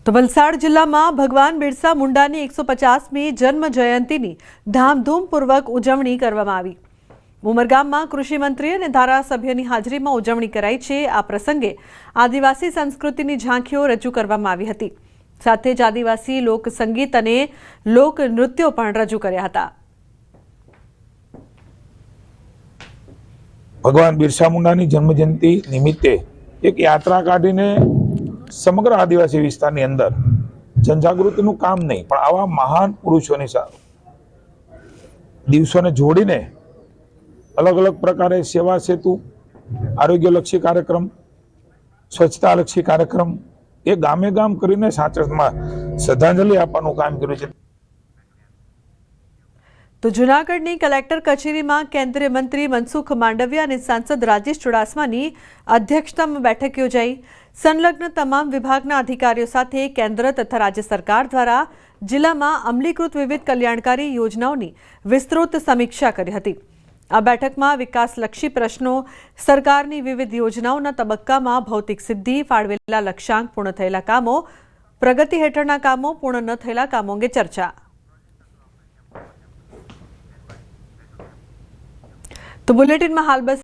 તો વલસાડ જિલ્લામાં ભગવાન બિરસા મુંડાની 150મી જન્મ જયંતિની ધામધૂમપૂર્વક ઉજવણી કરવામાં આવી। ઉમરગામમાં કૃષિ મંત્રી અને ધારાસભ્યની હાજરીમાં ઉજવણી કરાઈ છે। આ પ્રસંગે આદિવાસી સંસ્કૃતિની ઝાંખીઓ રજૂ કરવામાં આવી હતી। સાથે જ આદિવાસી લોક સંગીત અને લોક નૃત્યો પણ રજૂ કર્યા હતા। ભગવાન બિરસા મુંડાની જન્મજયંતિ નિમિત્તે એક યાત્રા કાઢીને સમગ્ર આદિવાસી વિસ્તારની અંદર જનજાગૃતિનું કામ નહીં પણ આવા મહાન પુરુષોની દિવસોને જોડીને અલગ અલગ પ્રકારે સેવા સેતુ, આરોગ્યલક્ષી કાર્યક્રમ, સ્વચ્છતાલક્ષી કાર્યક્રમ એ ગામે ગામ કરીને સાચમાં શ્રદ્ધાંજલિ આપવાનું કામ કર્યું છે। તો જૂનાગઢની કલેક્ટર કચેરીમાં કેન્દ્રીય મંત્રી મનસુખ માંડવિયા અને સાંસદ રાજેશ ચુડાસમાની અધ્યક્ષતામાં બેઠક યોજાઈ। સંલગ્ન તમામ વિભાગના અધિકારીઓ સાથે કેન્દ્ર તથા રાજ્ય સરકાર દ્વારા જિલ્લામાં અમલીકૃત વિવિધ કલ્યાણકારી યોજનાઓની વિસ્તૃત સમીક્ષા કરી હતી। આ બેઠકમાં વિકાસલક્ષી પ્રશ્નો, સરકારની વિવિધ યોજનાઓના તબક્કામાં ભૌતિક સિદ્ધિ, ફાળવેલા લક્ષ્યાંક પૂર્ણ થયેલા કામો, પ્રગતિ હેઠળના કામો, પૂર્ણ ન થયેલા કામો અંગે ચર્ચા। તો બુલેટિનમાં હાલ બસ